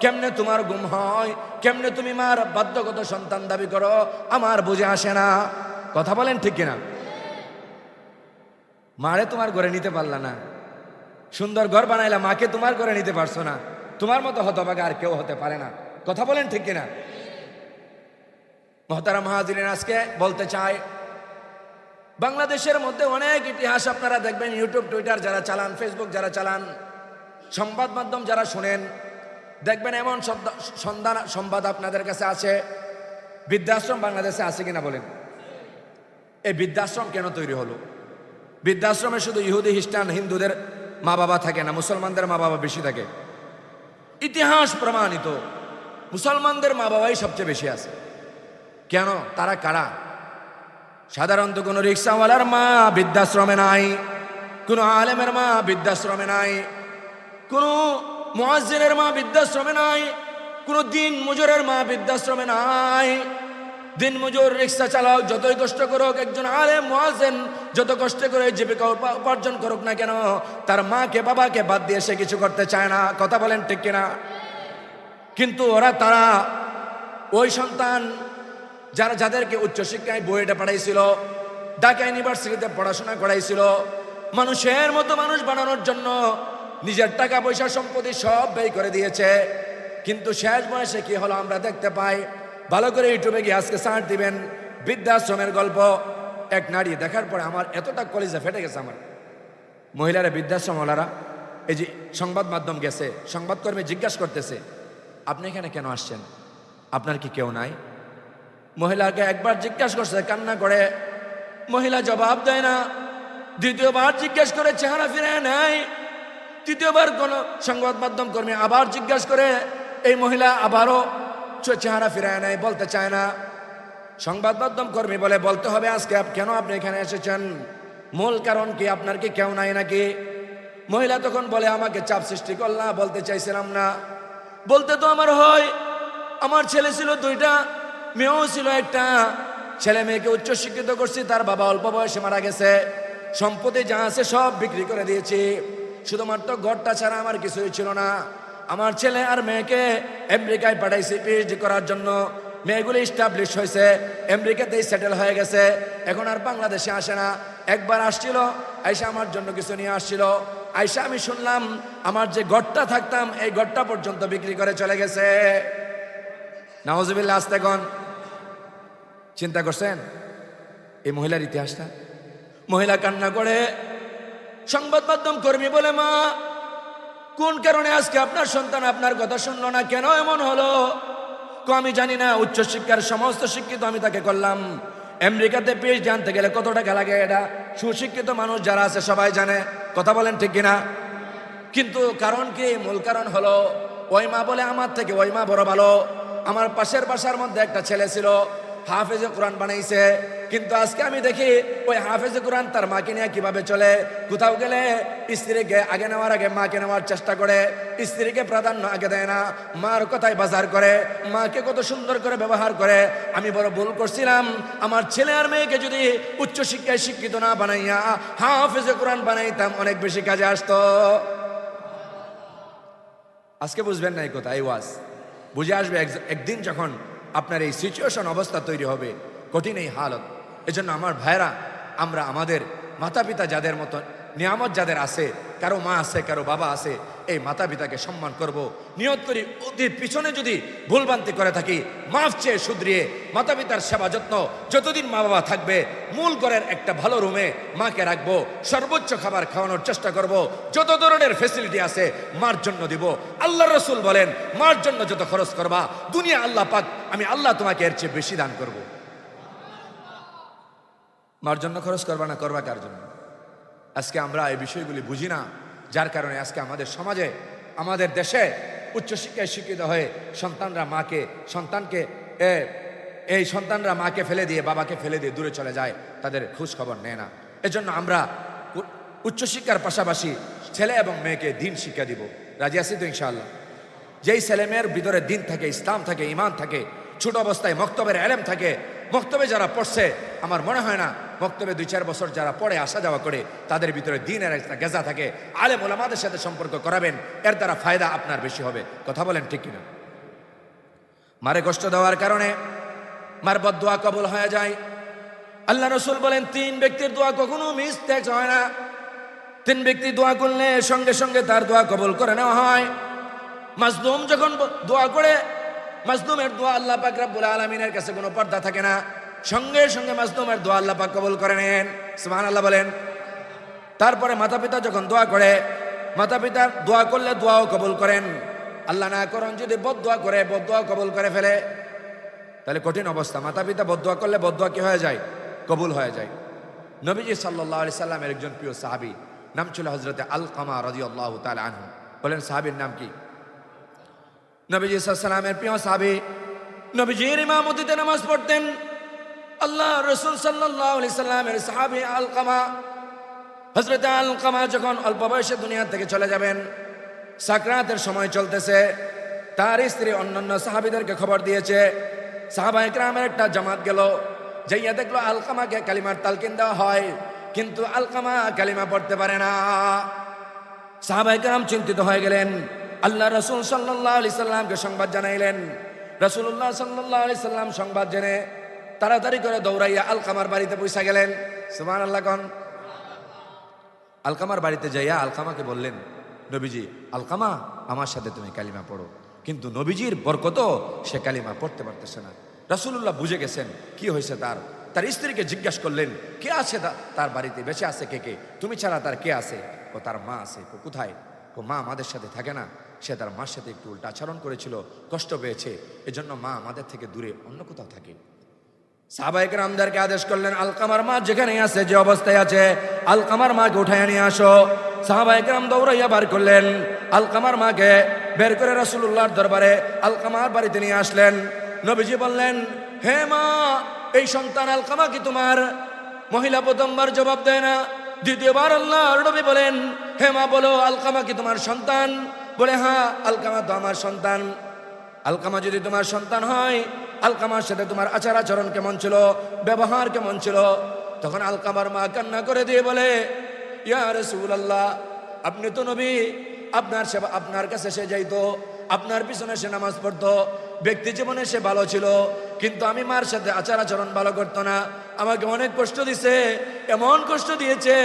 কেমনে তোমার গুম হয়, কেমনে তুমি মার বাধ্যগত সন্তান দাবি করো, আমার বুঝে আসে না। কথা বলেন ঠিক কিনা? মারে তোমার ঘরে নিতে পারলা না, সুন্দর ঘর বানাইলা, মাকে তোমার ঘরে নিতে পারছো না, তোমার মতো হতভাগা আর কেউ হতে পারে না। কথা বলেন ঠিক কিনা? মুহতারাম হাজিরিন, আজকে বলতে চাই, বাংলাদেশের মধ্যে অনেক ইতিহাস আপনারা দেখবেন, ইউটিউব টুইটার যারা চালান, ফেসবুক যারা চালান, সংবাদ মাধ্যম যারা শুনেন, দেখবেন এমন সংবাদ আপনাদের কাছে আছে। বৃদ্ধাশ্রম বাংলাদেশে আছে কিনা বলেন? এই বৃদ্ধাশ্রম কেন তৈরি হলো? বৃদ্ধাশ্রমে শুধু ইহুদি খ্রিস্টান হিন্দুদের মা বাবা থাকে না, মুসলমানদের মা বাবা বেশি থাকে। ইতিহাস প্রমাণিত মুসলমানদের মা বাবাই সবচেয়ে বেশি আছে। কেন? তারা কারা? সাধারণত কোনো রিক্সাওয়ালার মা বৃদ্ধাশ্রমে নাই, কোনো আলেমের মা বৃদ্ধাশ্রমে নাই, কোনো মুয়াজ্জিনের মা বৃদ্ধাশ্রমে নাই, কোনো দিন মজুরের মা বৃদ্ধাশ্রমে নাই। দিন মজুর, রিক্সা চালক যতই কষ্ট করুক, একজন আলেম মুয়াজ্জিন যত কষ্ট করে জীবিকা উপার্জন করুক না কেন, তার মাকে বাবাকে বাদ দিয়ে সে কিছু করতে চায় না। কথা বলেন ঠিক কিনা? কিন্তু তারা ওই সন্তান যাদেরকে উচ্চশিক্ষায় বুয়েটে পড়াইছিল, ঢাকা ইউনিভার্সিটিতে পড়াশোনা করাইছিল, মানুষের মতো মানুষ বানানোর জন্য নিজের টাকা পয়সা সম্পত্তি সব ব্যয় করে দিয়েছে, কিন্তু শেষ বয়সে কি হলো আমরা দেখতে পাই। ভালো করে ইউটিউবে গিয়ে আজকে সার্চ দিবেন বৃদ্ধাশ্রমের গল্প। এক নারী দেখার পরে আমার এতটা কলিজা ফেটে গেছে। আমার মহিলারা, বৃদ্ধাশ্রমওয়ালারা, এই যে সংবাদ মাধ্যম গেছে, সংবাদকর্মী জিজ্ঞাসা করতেছে, আপনি এখানে কেন আসছেন, আপনার কি কেউ নাই? মহিলাকে একবার জিজ্ঞাসা করছে, কান্না করে, মহিলা জবাব দেয় না। দ্বিতীয়বার জিজ্ঞেস করে, চেহারা ফিরে নাই। তৃতীয়বার কোন সংবাদ মাধ্যম কর্মী আবার জিজ্ঞাসা করে, এই মহিলা আবারও চেহারা ফিরায় নেয়, বলতে চায় না। সংবাদ মাধ্যম কর্মী বলে, বলতে হবে আজকে কেন আপনি এখানে এসেছেন, মূল কারণ কি, আপনার কি কেউ নাই নাকি? মহিলা তখন বলে, আমাকে চাপ সৃষ্টি করলা, বলতে চাইছিলাম না। বলতে তো আমার হয়, আমার ছেলে ছিল 2টা, মেয়েও ছিল 1টা। ছেলে মেয়েকে উচ্চশিক্ষিত করছি, তার বাবা অল্প বয়সে মারা গেছে, সম্পত্তি যা আছে সব বিক্রি করে দিয়েছি, শুধুমাত্র ঘরটা ছাড়া আমার কিছুই ছিল না। আমার ছেলে আর মেয়েকে আমেরিকায় পাঠাইছি পিএইচডি করার জন্য। মেয়েগুলি এস্টাবলিশ হয়েছে, আমেরিকাতেই সেটেল হয়ে গেছে, এখন আর বাংলাদেশে আসে না। একবার আসছিল, আইসা আমার জন্য কিছু নিয়ে আসছিল। আইসা আমি শুনলাম আমার যে ঘরটা থাকতাম এই ঘরটা পর্যন্ত বিক্রি করে চলে গেছে। নাউজুবিল্লাহ। আসতে কোন চিন্তা করছেন এই মহিলার ইতিহাসটা? মহিলা কান্না করে, সংবাদ মাধ্যম কর্মী বলে, মা কোন কারণে আজকে আপনার সন্তান আপনার কথা শুনলো না, কেন এমন হলো? আমি জানি না, উচ্চশিক্ষার সমস্ত শিক্ষিত আমি তাকে করলাম। আমেরিকাতে পিএইচডি আনতে গেলে কত টাকা লাগে, এটা সুশিক্ষিত মানুষ যারা আছে সবাই জানে, কথা বলেন ঠিক কিনা? কিন্তু কারণ কি? মূল কারণ হলো, ওই মা বলে, আমার থেকে ওই মা বড় ভালো। আমার পাশের বাসার মধ্যে একটা ছেলে ছিল, হাফেজে কোরআন বানাইছে, কিন্তু আজকে আমি দেখি ওই হাফেজে কোরআন তার মাকে নিয়ে কিভাবে চলে। কোথাও গেলে স্ত্রীকে আগে নেওয়ার আগে মাকে নেওয়ার চেষ্টা করে, স্ত্রীকে প্রাধান্য আগে দেয় না, মার কথায় বাজার করে, মাকে কত সুন্দর করে ব্যবহার করে। আমি বড় ভুল করছিলাম, আমার ছেলে আর মেয়েকে যদি উচ্চশিক্ষায় শিক্ষিত না বানাইয়া হাফেজে কোরআন বানাইতাম, অনেক বেশি কাজে আসতো। আজকে বুঝবেন না এই কথা, এই ওয়াজ বুঝে আসবে একদিন যখন আপনার এই সিচুয়েশন অবস্থা তৈরি হবে, কঠিন এই হালত। এজন্য আমার ভাইরা, আমরা আমাদের মাতা পিতা যাদের মতো নিয়ামত যাদের আছে, কারো মা আছে, কারো বাবা আছে, এই মাতা পিতাকে সম্মান করব। নিয়ত করি ওদের পিছনে যদি ভুলভ্রান্তি করে থাকি, মাফ চেয়ে শুধরিয়ে মাতা পিতার সেবা যত্ন, যতদিন মা বাবা থাকবে মূল ঘরের একটা ভালো রুমে মাকে রাখবো, সর্বোচ্চ খাবার খাওয়ানোর চেষ্টা করব, যত ধরনের ফেসিলিটি আছে মার জন্য দিব। আল্লাহ রসুল বলেন, মার জন্য যত খরচ করবা দুনিয়া আল্লাহ পাক, আমি আল্লাহ তোমাকে এর চেয়ে বেশি দান করব। মার জন্য খরচ করবা না, করবা কার জন্য? আজকে আমরা এই বিষয়গুলি বুঝি না, যার কারণে আজকে আমাদের সমাজে, আমাদের দেশে উচ্চশিক্ষায় শিক্ষিত হয়ে সন্তানরা মাকে ফেলে দিয়ে, বাবাকে ফেলে দিয়ে দূরে চলে যায়, তাদের খোঁজ খবর নেয় না। এজন্য আমরা উচ্চশিক্ষার পাশাপাশি ছেলে এবং মেয়েকে দিন শিক্ষা দিব। রাজি আছি তো ইনশাআল্লাহ? যেই ছেলে মেয়ের ভিতরে দিন থাকে, ইসলাম থাকে, ঈমান থাকে, ছোট অবস্থায় মক্তবের এলেম থাকে, মক্তবে যারা পড়ছে, আমার মনে হয় না মক্তবে 2-4 বছর যারা পড়ে আসা যাওয়া করে, তাদের ভিতরে দিনের একটা গেজা থাকে, আলেম ওলামাদের সাথে সম্পর্ক করাবেন, এর দ্বারা ফায়দা আপনার বেশি হবে। কথা বলেন ঠিক কিনা? মারে কষ্ট দেওয়ার কারণে মার বদদুয়া কবুল হয়ে যায়। আল্লাহ রসুল বলেন, 3 ব্যক্তির দোয়া কখনো মিসটেক হয় না। 3 ব্যক্তি দোয়া করলে সঙ্গে সঙ্গে তার দোয়া কবুল করে নেওয়া হয়। মাজলুম যখন দোয়া করে, মাজলুমের দোয়া আল্লাহ পাক রব্বুল আলামিনের কাছে কোনো পর্দা থাকে না, সঙ্গে সঙ্গে মাজলুমের দোয়া আল্লাহ পাক কবুল করে নেন। সুবহানাল্লাহ বলেন। তারপরে মাতা পিতা যখন দোয়া করে, মাতা পিতার দোয়া করলে দোয়াও কবুল করেন। আল্লাহ না করেন যদি বদদোয়া করে, বদদোয়া কবুল করে ফেলে, তাহলে কঠিন অবস্থা। মাতা পিতা বদদোয়া করলে বদদোয়া কি হয়ে যায়? কবুল হয়ে যায়। নবীজি সাল্লাল্লাহু আলাইহি সাল্লামের একজন প্রিয় সাহাবী, নাম ছিল হযরতে আলকামা রাদিয়াল্লাহু তাআলা আনহু। বলেন সাহাবীর নাম কি? নবীজি সাল্লাল্লাহু আলাইহি সাল্লামের প্রিয় সাহাবী, নবীজির ইমামতিতে নামাজ পড়তেন আল্লাহ রাসূল সাল্লাল্লাহু আলাইহি সাল্লামের সাহাবী আলকামা। হযরতে আলকামা যখন অল্প বয়সে দুনিয়া থেকে চলে যাবেন, সাকরাতের সময় চলতেছে, তার স্ত্রী অন্যান্য সাহাবীদেরকে খবর দিয়েছে। সাহাবায়ে কেরামের একটা জামাত গেল, যাইয়া দেখলো আলকামাকে কালিমার তালকিন দেওয়া হয়, কিন্তু আলকামা কালিমা পড়তে পারে না। সাহাবায়ে কেরাম চিন্তিত হয়ে গেলেন, আল্লাহ রাসূল সাল্লাল্লাহু আলাইহি সাল্লামকে সংবাদ জানাইলেন। রাসূলুল্লাহ সাল্লাল্লাহু আলাইহি সাল্লাম সংবাদ জেনে তাড়াতাড়ি করে দৌড়াইয়া আলকামার বাড়িতে পৌঁছে গেলেন। সুবহানাল্লাহ কোন? আলকামার বাড়িতে যাইয়া আলকামাকে বললেন, নবীজি, আলকামা আমার সাথে তুমি কালিমা পড়ো। কিন্তু নবীজির বরকত সে কালিমা পড়তে পারতেছে না। রাসূলুল্লাহ বুঝে গেছেন কি হয়েছে তার। তার স্ত্রীকে জিজ্ঞাসা করলেন, কে আছে তার বাড়িতে, বেঁচে আছে কে কে? তুমি ছাড়া তার কে আছে? ও তার মা আছে। ও কোথায়? ও মা আমাদের সাথে থাকে না, সে তার মার সাথে একটু উল্টা আচরণ করেছিল, কষ্ট পেয়েছে, এজন্য মা আমাদের থেকে দূরে অন্য কোথাও থাকে। সাহাবায়ে কেরামদেরকে আদেশ করলেন, আলকামার মা যেখানে আছে, যে অবস্থায় আছে, আলকামার মাকে উঠায় নিয়ে আসো। সাহাবায়ে কেরাম দৌড়াইয়া বার করলেন আলকামার মাকে, বের করে রাসূলুল্লাহর দরবারে আলকামার বাড়িতে নিয়ে আসলেন। নবীজি বললেন, হে মা, এই সন্তান আলকামা কি তোমার? মহিলা প্রথমবার জবাব দেয় না। দ্বিতীয়বার আল্লাহর নবী বলেন, হে মা, বলো আলকামা কি তোমার সন্তান? বলে, হ্যাঁ, আলকামা তো আমার সন্তান। আলকামা যদি তোমার সন্তান হয়, আলকামার সাথে তোমার আচার আচরণ কেমন ছিল, ব্যবহার কেমন ছিল? তখন আলকামার মা কান্না করে দিয়ে বলে, ইয়া রাসূলুল্লাহ, আপনি তো নবী, আপনার সেবা, আপনার কাছে সে যাইতো, আপনার পিছনে সে নামাজ পড়তো, ব্যক্তি জীবনে সে ভালো ছিল, কিন্তু আমি মার সাথে আচার আচরণ ভালো করতো না, আমাকে অনেক কষ্ট দিছে, এমন কষ্ট দিয়েছে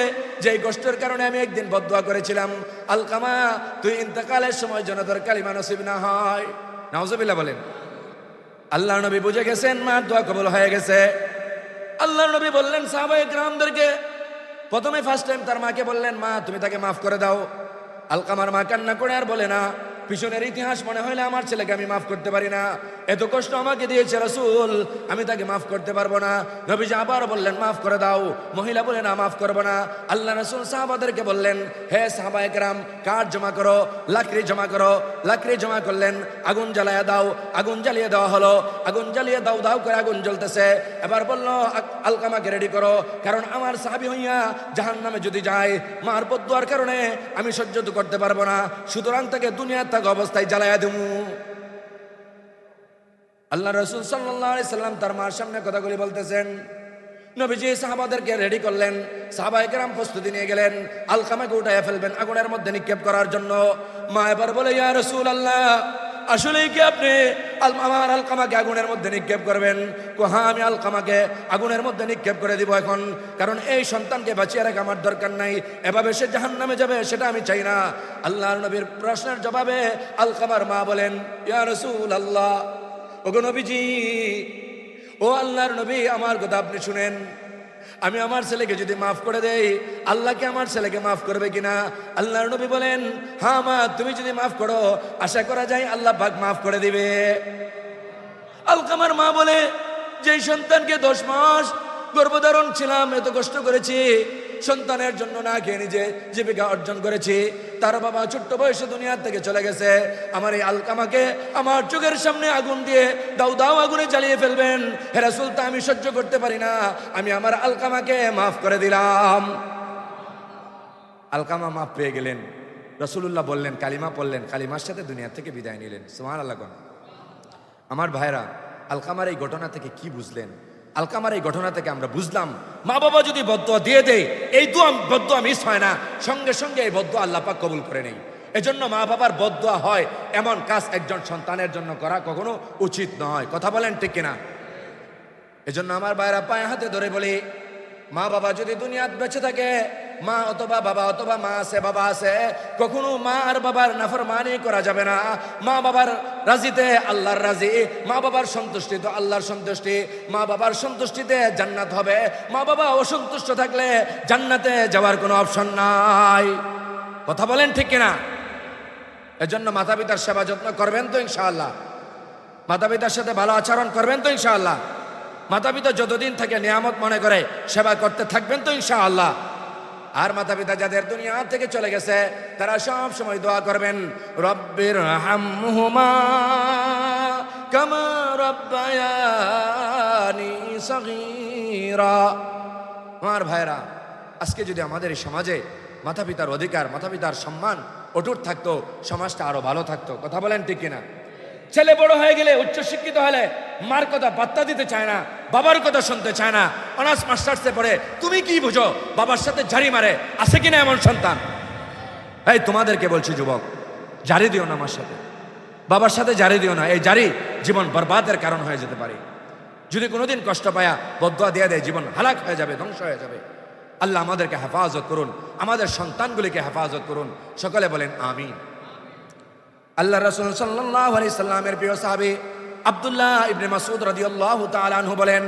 যে এই কষ্টের কারণে আমি একদিন বদদুয়া করেছিলাম, আলকামা তুই ইন্তেকালের সময় যেন তোর কালিমা নসিব না হয়। নাউজুবিল্লাহ বলেন। আল্লাহ নবী বুঝে গেছেন মার দোয়া কবুল হয়ে গেছে। আল্লাহ নবী বললেন সাহাবায়ে কেরামদেরকে, প্রথমে ফার্স্ট টাইম তার মাকে বললেন, মা তুমি তাকে মাফ করে দাও। আলকামার মা কান্না করে আর বলে না, পিছনের ইতিহাস মনে হইলে আমার ছেলেকে আমি মাফ করতে পারি না, এত কষ্ট আমাকে দিয়েছে রাসূল, আমি তাকে মাফ করতে পারবো না। নবীজি আবার বললেন, মাফ করে দাও। মহিলা বলে, না, মাফ করবো না। আল্লাহ রাসূল সাহাবাদেরকে বললেন, হে সাহাবায়ে কেরাম, কাঠ জমা করো, লাকড়ি জমা করো। লাকড়ি জমা করলেন, আগুন জ্বালিয়ে দাও। আগুন জ্বালিয়ে দেওয়া হলো। আগুন জ্বালিয়ে দাও দাও করে আগুন জ্বলতেছে। এবার বলল, আলকামাকে রেডি করো, কারণ আমার সাহাবী হইয়া জাহান্নামে যদি যায়, মার বদদুয়ার কারণে আমি সহ্য তো করতে পারবো না, সুতরাং তাকে দুনিয়ার থাকা অবস্থায় জ্বালাইয়া দেবো। আল্লাহ রাসূল সাল্লাল্লাহু আলাইহি সাল্লাম তার মার সামনে কথাগুলি বলতেছেন। নবীজি সাহাবাদেরকে রেডি করলেন, সাহাবায়ে কেরাম প্রস্তুতি নিয়ে গেলেন আলকামাকে উঠাইয়া ফেলবেন আগুনের মধ্যে নিক্ষেপ করার জন্য। মা এবার বলে, ইয়া রাসূলুল্লাহ, আসলেই কি আপনি আমার আলকামাকে আগুনের মধ্যে নিক্ষেপ করবেন? হ্যাঁ, আমি আলকামাকে আগুনের মধ্যে নিক্ষেপ করে দিব এখন, কারণ এই সন্তানকে বাঁচিয়ে রাখা আমার দরকার নাই, এভাবে সে জাহান্নামে যাবে সেটা আমি চাই না। আল্লাহর নবীর প্রশ্নের জবাবে আলকামার মা বলেন, ইয়া রাসূলুল্লাহ, ওগো নবীজি, ও আল্লাহর নবী, আমার কথা আপনি শুনেন, আমি আমার ছেলেকে যদি মাফ করে দেই, আল্লাহকে আমার ছেলেকে মাফ করবে কিনা? আল্লাহর নবী বলেন, হ্যাঁ মা, তুমি যদি মাফ করো, আশা করা যায় আল্লাহ পাক মাফ করে দিবে। আলকামার মা বলে, যেই সন্তানকে 10 মাস গর্ভধারণ ছিলাম, এত কষ্ট করেছি, সন্তানের জন্য না খেয়ে নিজে জীবিকা অর্জন করেছি, তার বাবা ছোট্ট বয়সে দুনিয়ার থেকে চলে গেছে, আমার এই আলকামাকে আমার চোখের সামনে আগুন দিয়ে দাও দাও আগুনে জ্বালিয়ে ফেলবেন, হে রাসূল, তা আমি সহ্য করতে পারি না, আমি আমার আলকামাকে মাফ করে দিলাম। আলকামা মাফ পেয়ে গেলেন। রাসূলুল্লাহ বললেন, কালিমা পড়লেন, কালিমার সাথে দুনিয়া থেকে বিদায় নিলেন। সুবহানাল্লাহ। আমার ভাইরা, আলকামার এই ঘটনা থেকে কি বুঝলেন? আলকামার এই ঘটনা থেকে আমরা বুঝলাম, মা বাবা যদি বদদুয়া দিয়ে দেয়, এই বদদুয়া মিস হয় না, সঙ্গে সঙ্গে এই বদদুয়া আল্লাহ পাক কবুল করে নেই। এজন্য মা বাবার বদদুয়া হয় এমন কাজ একজন সন্তানের জন্য করা কখনো উচিত নয়। কথা বলেন ঠিক কিনা? এজন্য আমার ভাইরা, পায়ে হাতে ধরে বলি, মা বাবা যদি দুনিয়াত বেঁচে থাকে, মা অথবা বাবা অথবা মা আছে বাবা আছে, কখনো মা আর বাবার নাফরমানি করা যাবে না। মা বাবার রাজিতে আল্লাহর রাজি, মা বাবার সন্তুষ্টি তো আল্লাহর সন্তুষ্টি, মা বাবার সন্তুষ্টিতে জান্নাত হবে। মা বাবা অসন্তুষ্ট থাকলে জান্নাতে যাওয়ার কোনো অপশন নাই। কথা বলেন ঠিক কিনা? এজন্য মাতা পিতার সেবা যত্ন করবেন তো ইনশাআল্লাহ? মাতা পিতার সাথে ভালো আচরণ করবেন তো ইনশাআল্লাহ? মাতা পিতা যতদিন থেকে নিয়ামত মনে করে সেবা করতে থাকবেন তো ইনশাআল্লাহ? আর মাতা পিতা যাদের দুনিয়া থেকে চলে গেছে, তারা সব সময় দোয়া করবেন, রব্বির হামহুমা কামা রব্বায়ানি সগীরা। আমার ভাইরা, আজকে যদি আমাদের এই সমাজে মাতা পিতার অধিকার, মাতা পিতার সম্মান অটুট থাকতো, সমাজটা আরো ভালো থাকতো। কথা বলেন ঠিক কিনা? ছেলে বড় হয়ে গেলে, উচ্চশিক্ষিত হলে মার কথা পাত্তা দিতে চায় না, বাবার কথা শুনতে চায় না, অনার্স মাস্টার্সে পড়ে, তুমি কি বুঝো, বাবার সাথে জারি মারে। আছে কিনা এমন সন্তান? এই তোমাদেরকে বলছি যুবক, জারি দিও না আমার সাথে, বাবার সাথে জারি দিও না। এই জারি জীবন বরবাদের কারণ হয়ে যেতে পারে। যদি কোনোদিন কষ্ট পায়া বদদুয়া দিয়ে দেয়, জীবন হালাক হয়ে যাবে, ধ্বংস হয়ে যাবে। আল্লাহ আমাদেরকে হেফাজত করুন, আমাদের সন্তানগুলিকে হেফাজত করুন। সকলে বলেন আমিন। আল্লাহ রাসূল সাল্লাল্লাহু আলাইহি সাল্লামের প্রিয় সাহাবী আব্দুল্লাহ ইবনে মাসউদ রাদিয়াল্লাহু তাআলা আনহু বলেন,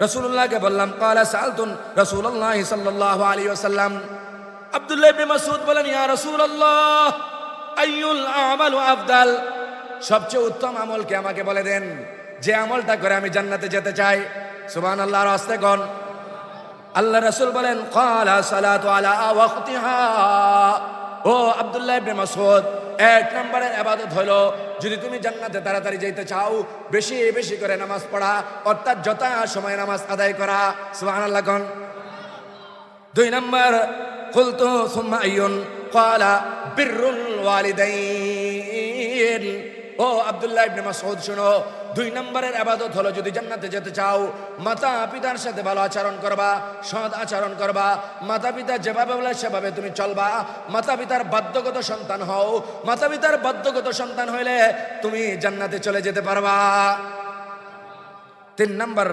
রাসূলুল্লাহকে বললাম, ক্বালা সাআলতুন রাসূলুল্লাহ সাল্লাল্লাহু আলাইহি ওয়াসাল্লাম। আব্দুল্লাহ ইবনে মাসউদ বলেন, ইয়া রাসূলুল্লাহ, আইয়ুল আমালু আফদাল, সবচেয়ে উত্তম আমলকে আমাকে বলে দেন, যে আমলটা করে আমি জান্নাতে যেতে চাই। সুবহানাল্লাহ, আর আস্তে কোন। আল্লাহ রাসূল বলেন ক্বালা সালাতু আলা ওয়াক্তিহা। ও আব্দুল্লাহ ইবনে মাসউদ, এক নম্বরের ইবাদত হলো যদি তুমি জান্নাতে তাড়াতাড়ি যেতে চাও বেশি বেশি করে নামাজ পড়া, অর্থাৎ যথা সময় নামাজ আদায় করা। সুবহানাল্লাহ কোন। দুই নম্বর কুলতু সুম্মা আইয়ুন ক্বালা বিররুল ওয়ালিদাইন। ও আব্দুল্লাহ ইবনে মাসউদ শুনো, দুই নম্বরের ইবাদত হলো যদি জান্নাতে যেতে চাও মাতা পিতার সাথে ভালো আচরণ করবা, সৎ আচরণ করবা। মাতা পিতা যেভাবে বলে সেভাবে তুমি চলবা। মাতা পিতার বাধ্যগত সন্তান হও। মাতা পিতার বাধ্যগত সন্তান হইলে তুমি জান্নাতে চলে যেতে পারবা। তিন নম্বর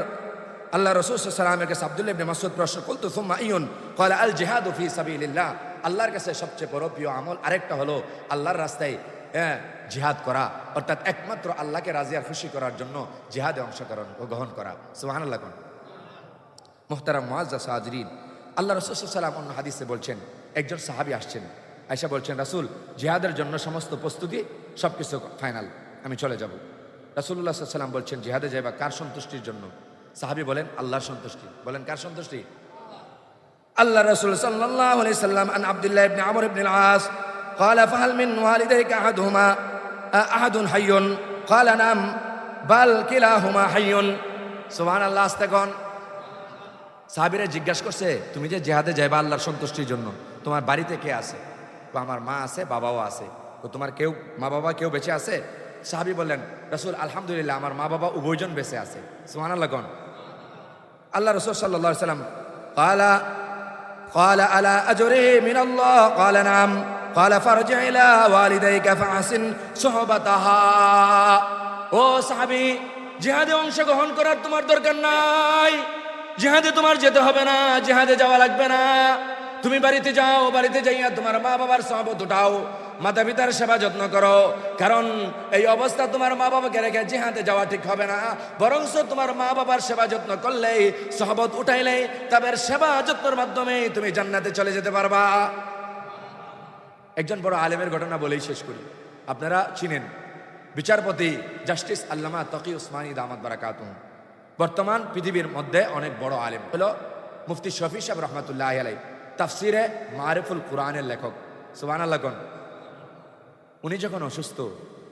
আল্লাহ রাসূল সাল্লাল্লাহু আলাইহি ওয়াসাল্লামের কাছে আব্দুল্লাহ ইবনে মাসউদ প্রশ্ন করতো সুম্মা আইয়ুন ক্বালা আল জিহাদু ফি সাবিলিল্লাহ। আল্লাহর কাছে সবচেয়ে বড় প্রিয় আমল আরেকটা হলো আল্লাহর রাস্তায় জিহাদ করা, অর্থাৎ একমাত্র আল্লাহকে রাজি আর খুশি করার জন্য জিহাদে অংশগ্রহণ ও গ্রহণ করা। সুবহানাল্লাহ কোন। মুহতারাম মুআজ্জাজ হাজরিন, আল্লাহ রাসূল সাল্লাল্লাহু আলাইহি ওয়াসাল্লাম অন্য হাদিসে বলছেন একজন সাহাবী আসছেন, আয়েশা বলছেন রাসূল জিহাদের জন্য সমস্ত প্রস্তুতি সবকিছু ফাইনাল, আমি চলে যাব। রাসূলুল্লাহ সাল্লাল্লাহু আলাইহি ওয়াসাল্লাম বলছেন জিহাদে যাইবা কার সন্তুষ্টির জন্য? সাহাবী বলেন আল্লাহর সন্তুষ্টি। বলেন কার সন্তুষ্টি? আল্লাহ রাসূল সাল্লাল্লাহু আলাইহি ওয়াসাল্লাম আন আব্দুল্লাহ ইবনে আমর ইবনে আল-আস قال فهل من والديك أحدهما أحد حي قال نعم بل كلاهما حي সুবহানাল্লাহ। আস্তাগফিরুন। সাহাবীরা জিজ্ঞাসা করছে তুমি যে জিহাদে যাইবা আল্লাহর সন্তুষ্টির জন্য তোমার বাড়িতে কে আছে? আমার মা আছে, বাবাও আছে। তো তোমার কেউ মা বাবা কেউ বেঁচে আছে? সাহাবী বললেন রাসূল আলহামদুলিল্লাহ আমার মা বাবা উভয়জন বেঁচে আছে। সুবহানাল্লাহ কোন। আল্লাহ রাসূল সাল্লাল্লাহু আলাইহি ওয়াসাল্লাম قال ألا أجره من الله قال نعم قال فارجع إلى والديك فأحسن صحبتها। ও সাহাবী, জিহাদে অংশগ্রহণ করার তোমার দরকার নাই, জিহাদে তোমার যেতে হবে না, জিহাদে যাওয়া লাগবে না। তুমি বাড়িতে যাও, বাড়িতে যাইয়া তোমার মা বাবার সহবত উঠাও, মাতা পিতার সেবা যত্ন করো। কারণ এই অবস্থা তোমার মা বাবাকে রেখে জিহাদে যাওয়া ঠিক হবে না। বরংস তোমার মা বাবার সেবা যত্ন করলেই, সহবত উঠাইলেই, তাদের সেবা যত্নের মাধ্যমে তুমি জান্নাতে চলে যেতে পারবা। একজন বড় আলেমের ঘটনা বলেই শেষ করি। আপনারা চিনেন বিচারপতি জাস্টিস আল্লামা তকি উসমানী দামাত বারাকাতুহু। বর্তমান পৃথিবীর মধ্যে অনেক বড় আলেম হলো মুফতি শফি সাহেব রহমাতুল্লাহি আলাইহি, তাফসিরে মারিফুল কুরআনের লেখক। সুবহানাল্লাহ কোন। উনি যখন অসুস্থ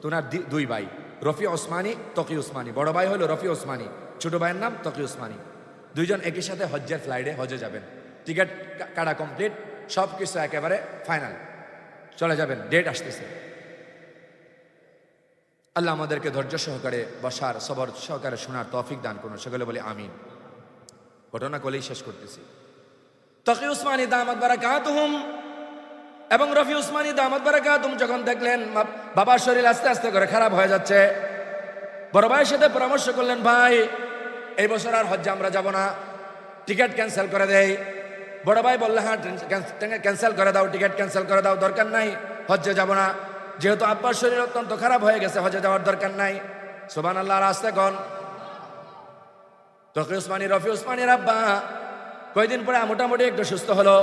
তো ওনার দুই ভাই রফি ওসমানী, তকি উসমানী। বড় ভাই হলো রফি ওসমানী, ছোট ভাইয়ের নাম তকি উসমানী। দুইজন একই সাথে হজ্জের ফ্লাইটে হজে যাবেন। টিকিট কাটা কমপ্লিট, সব কিছু একেবারে ফাইনাল, চলে যাবেন, ডেট আসতেছে। আল্লাহ আমাদেরকে ধৈর্য সহকারে বসার, সবর সহকারে শোনার তৌফিক দান করুন, সেগুলো বলি আমিন। ঘটনা কলেই শেষ করতেছি। তকি উসমানী দামাত বারাকাতুহুম এবং রফি উসমানী দামাত বারাকাতুহুম যখন দেখলেন বাবার শরীর আস্তে আস্তে করে খারাপ হয়ে যাচ্ছে, বড় ভাইয়ের সাথে পরামর্শ করলেন, ভাই এই বছর আর হজ্জে আমরা যাব না, টিকিট ক্যান্সেল করে দেই। বড় ভাই বললে হ্যাঁ ক্যান্সেল করে দাও, টিকিট ক্যান্সেল করে দাও, দরকার নাই, হজ্জে যাব না। যেহেতু আব্বার শরীর অত্যন্ত খারাপ হয়ে গেছে, হজ্জে যাওয়ার দরকার নাই। সুবহানাল্লাহ। রাস্তে কোন। তকি উসমানী রফি উসমানীর আব্বা কয়েকদিন পরে মোটামুটি একটু সুস্থ হলো।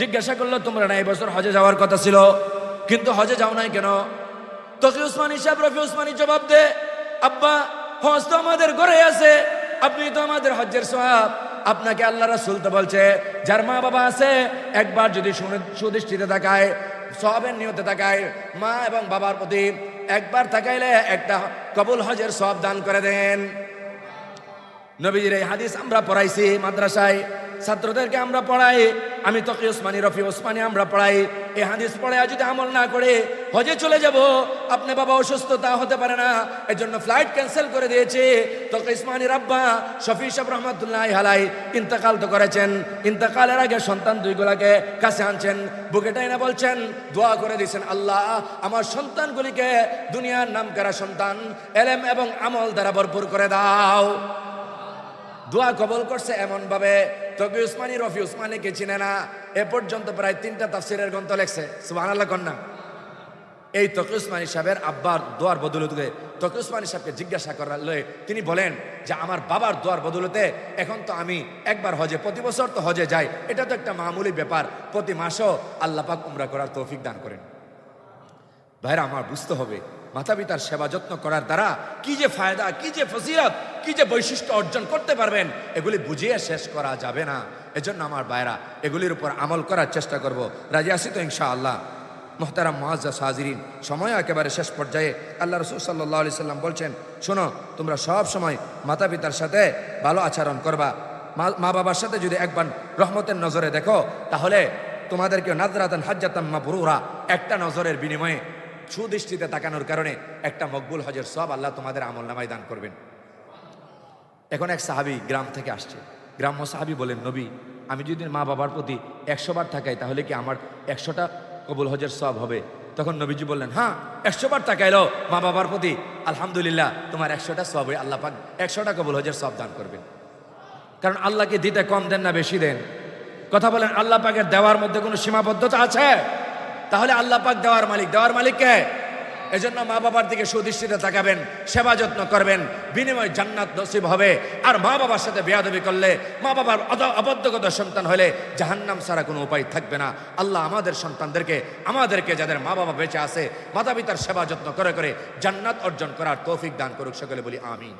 জিজ্ঞাসা করলো তোমরা না এই বছর হজে যাওয়ার কথা ছিল, কিন্তু হজে যাও নাই কেন? তকি উসমানী সাহেব রফি উসমানী জবাব দে, আব্বা হজ তো আমাদের ঘরে আছে, আপনি তো আমাদের হজ্জের সওয়াব, আপনাকে আল্লাহ রাসূল তো বলছে যার মা বাবা আছে একবার যদি সুদৃষ্টিতে তাকায়, সওয়াবের নিয়তে তাকায়, মা এবং বাবার প্রতি একবার তাকাইলে একটা কবুল হজের সওয়াব দান করে দেন। নবীজির এই হাদিস আমরা পড়াইছি মাদ্রাসায়, ছাত্রদেরকে আমরা পড়াই। আমি তকি উসমানী রফি উসমানী আমরা পড়াই। এই হাদিস পড়ে যদি আমল না করে হজে চলে যাব, আপনি বাবা অসুস্থতা হতে পারে না, এজন্য ফ্লাইট ক্যান্সেল করে দিয়েছে। তকি উসমানীর আব্বা শফি সাহেব রহমাতুল্লাহি আলাইহি ইন্তেকাল তো করেছেন। ইন্তেকালের আগে সন্তান দুইগুলাকে কাছে আনছেন, বুকে টাইনা বলছেন, দোয়া করে দিয়েছেন, আল্লাহ আমার সন্তানগুলিকে দুনিয়ার নামকরা সন্তান, এলেম এবং আমল দ্বারা ভরপুর করে দাও। দোয়া কবল করছে এমন ভাবে তকি উসমানী রফি উসমানীকে চিনে না। এ পর্যন্ত প্রায় 3টা তাফসীরের গ্রন্থ লেখছে। সুবহানাল্লাহ কন্যা। এই তকি উসমানী সাহেবের আব্বার দোয়ার বদৌলতে তকি উসমানী সাহেবকে জিজ্ঞাসা করলে তিনি বলেন যে আমার বাবার দোয়ার বদৌলতে এখন তো আমি একবার হজে, প্রতি বছর তো হজে যাই, এটা তো একটা মামুলি ব্যাপার, প্রতি মাসও আল্লাহ পাক উমরা করার তৌফিক দান করেন। ভাইরা আমার বুঝতে হবে মাতা পিতার সেবা যত্ন করার দ্বারা কি যে ফায়দা, কি যে ফজিলত, কি যে বৈশিষ্ট্য অর্জন করতে পারবেন, এগুলি বুঝিয়ে শেষ করা যাবে না। এজন্য আমার ভাইরা এগুলির উপর আমল করার চেষ্টা করব। রাজি আছি তো ইনশাআল্লাহ? মুহতারাম মুআজ্জাজ হাজিরিন, সময় একেবারে শেষ পর্যায়ে। আল্লাহ রাসূল সাল্লাল্লাহু আলাইহি সাল্লাম বলছেন, শোনো, তোমরা সব সময় মাতা পিতার সাথে ভালো আচরণ করবা। মা বাবার সাথে যদি একবার রহমতের নজরে দেখো, তাহলে তোমাদেরকে নাযরাতান হাজ্জাতাম মাবরুরা, একটা নজরের বিনিময়ে সুদৃষ্টিতে তাকানোর কারণে একটা মকবুল হজের সব আল্লাহ তোমাদের আমলনামায় দান করবেন। এখন এক সাহাবী গ্রাম থেকে আসছে। গ্রাম্য সাহাবী বলেন, নবী, আমি যদি মা বাবার প্রতি 100 বার তাকাই তাহলে কি আমার 100টা কবুল হজের সব হবে? তখন নবীজি বললেন, হ্যাঁ, 100 বার তাকাইলো মা বাবার প্রতি, আলহামদুলিল্লাহ, তোমার 100টা সব, আল্লাহ পাক 100টা কবুল হজের সব দান করবেন। কারণ আল্লাহকে দিতে কম দেন না বেশি দেন? কথা বলেন, আল্লাহ পাকের দেওয়ার মধ্যে কোনো সীমাবদ্ধতা আছে? তাহলে আল্লাহ পাক দেওয়ার মালিক, দেওয়ার মালিক কে? এজন্য মা বাবার দিকে সুদৃষ্টিতে তাকাবেন, সেবা যত্ন করবেন, বিনিময় জান্নাত নসিব হবে। আর মা বাবার সাথে বেয়াদবি করলে, মা বাবার অবদ্ধগত সন্তান হলে জাহান্নাম ছাড়া কোনো উপায় থাকবে না। আল্লাহ আমাদের সন্তানদেরকে, আমাদেরকে, যাদের মা বাবা বেঁচে আছে, মাতা পিতার সেবা যত্ন করে করে জান্নাত অর্জন করার তৌফিক দান করুক। সকলে বলি আমিন।